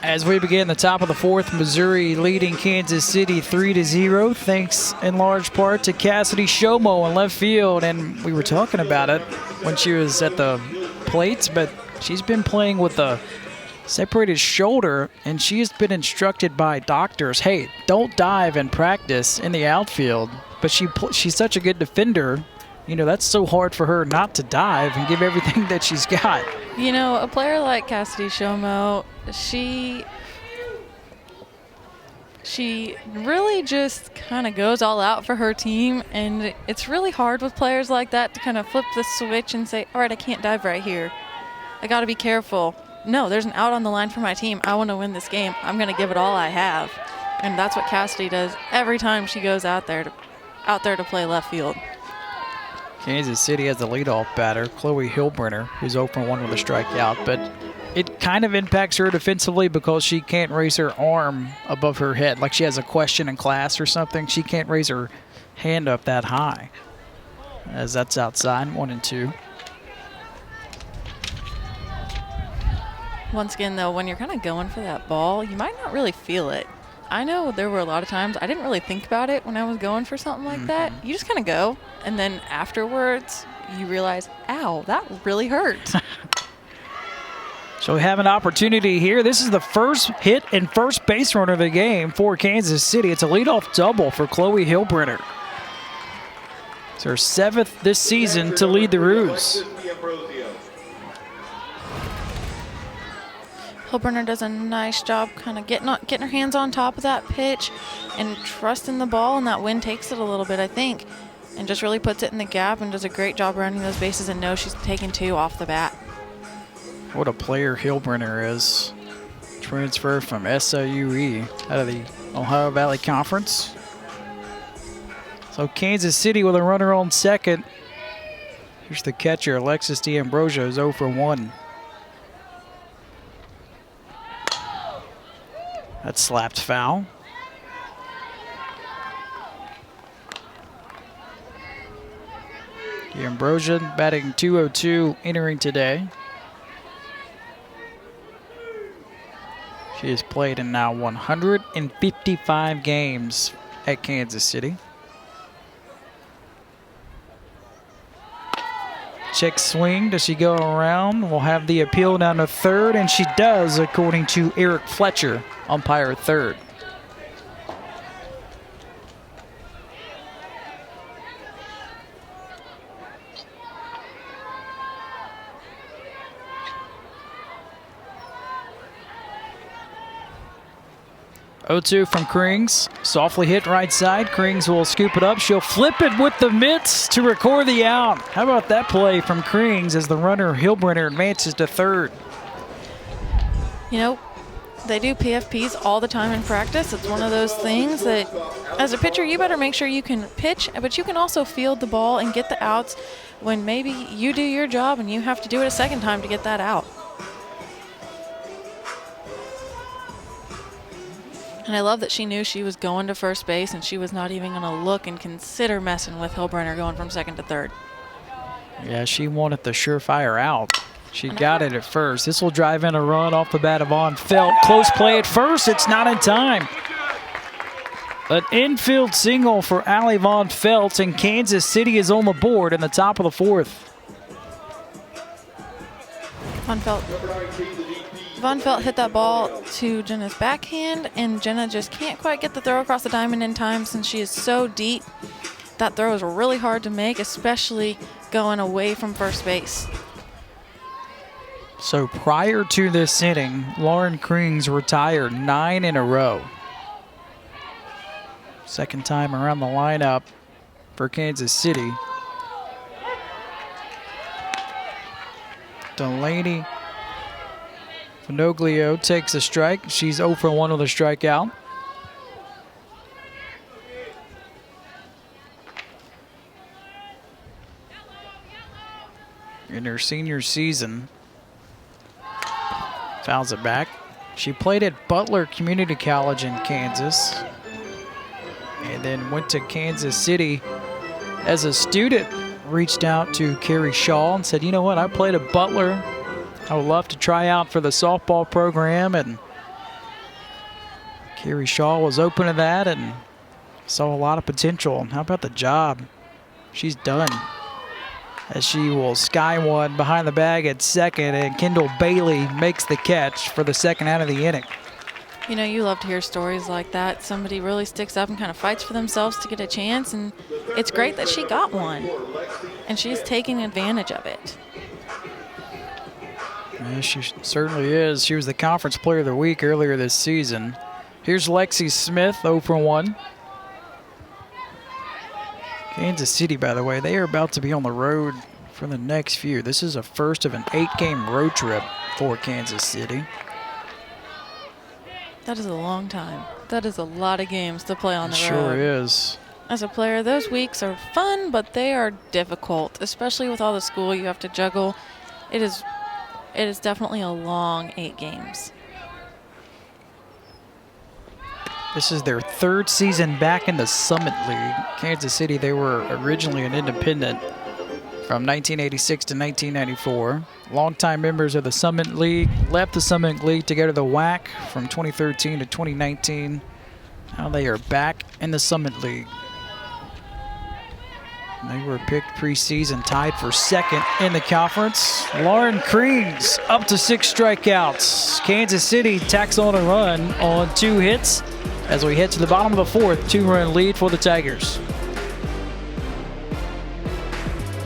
As we begin the top of the fourth, Missouri leading Kansas City 3-0, thanks in large part to Cassidy Shomo in left field. And we were talking about it when she was at the plates, but she's been playing with a separated shoulder, and she has been instructed by doctors, hey, don't dive in practice in the outfield. But she's such a good defender. You know, that's so hard for her not to dive and give everything that she's got. You know, a player like Cassidy Shomo, she really just kind of goes all out for her team, and it's really hard with players like that to kind of flip the switch and say, all right, I can't dive right here. I got to be careful. No, there's an out on the line for my team. I want to win this game. I'm going to give it all I have. And that's what Cassidy does every time she goes out there to play left field. Kansas City has the leadoff batter, Chloe Hilbrenner, who's 0-1 with a strikeout, but it kind of impacts her defensively because she can't raise her arm above her head. Like she has a question in class or something, she can't raise her hand up that high. As that's outside, 1-2. Once again, though, when you're kind of going for that ball, you might not really feel it. I know there were a lot of times I didn't really think about it when I was going for something like that. You just kind of go, and then afterwards you realize, ow, that really hurt. So we have an opportunity here. This is the first hit and first base runner of the game for Kansas City. It's a leadoff double for Chloe Hilbrenner. It's her 7th this season to lead the Roos. Hilbrenner does a nice job kind of getting her hands on top of that pitch and trusting the ball, and that wind takes it a little bit, I think, and just really puts it in the gap and does a great job running those bases and knows she's taking 2 off the bat. What a player Hilbrenner is. Transfer from SOUE out of the Ohio Valley Conference. So Kansas City with a runner on second. Here's the catcher, Alexis D'Ambrosio, is 0-1. That slapped foul. D'Ambrosio batting .202 entering today. She has played in now 155 games at Kansas City. Check swing. Does she go around? We'll have the appeal down to third, and she does, according to Eric Fletcher, umpire third. .02 from Krings, softly hit right side. Krings will scoop it up. She'll flip it with the mitts to record the out. How about that play from Krings as the runner Hilbrenner advances to third? You know, they do PFPs all the time in practice. It's one of those things that as a pitcher you better make sure you can pitch, but you can also field the ball and get the outs when maybe you do your job and you have to do it a second time to get that out. And I love that she knew she was going to first base and she was not even going to look and consider messing with Hilbrenner going from second to third. Yeah, she wanted the surefire out. She got it at first. This will drive in a run off the bat of Von Felt. Close play at first. It's not in time. An infield single for Allie Von Felt, and Kansas City is on the board in the top of the fourth. Von Felt hit that ball to Jenna's backhand, and Jenna just can't quite get the throw across the diamond in time since she is so deep. That throw is really hard to make, especially going away from first base. So prior to this inning, Lauren Krings retired 9 in a row. Second time around the lineup for Kansas City. Delaney Finoglio takes a strike. She's 0-1 with a strikeout. In her senior season, fouls it back. She played at Butler Community College in Kansas and then went to Kansas City as a student. Reached out to Carrie Shaw and said, you know what, I played at Butler. I would love to try out for the softball program, and Kiri Shaw was open to that and saw a lot of potential. How about the job she's done? As she will sky one behind the bag at second, and Kendall Bailey makes the catch for the second out of the inning. You know, you love to hear stories like that. Somebody really sticks up and kind of fights for themselves to get a chance, and it's great that she got one, and she's taking advantage of it. Yeah, she certainly is. She was the Conference Player of the Week earlier this season. Here's Lexi Smith, 0 for 1. Kansas City, by the way, they are about to be on the road for the next few. This is a first of an 8-game road trip for Kansas City. That is a long time. That is a lot of games to play on the road. Sure is. As a player, those weeks are fun, but they are difficult, especially with all the school you have to juggle. It is definitely a long 8 games. This is their 3rd season back in the Summit League. Kansas City, they were originally an independent from 1986 to 1994. Longtime members of the Summit League, left the Summit League to go to the WAC from 2013 to 2019. Now they are back in the Summit League. They were picked preseason, tied for 2nd in the conference. Lauren Creans up to 6 strikeouts. Kansas City tacks on a run on 2 hits as we head to the bottom of the 4th, 2-run lead for the Tigers.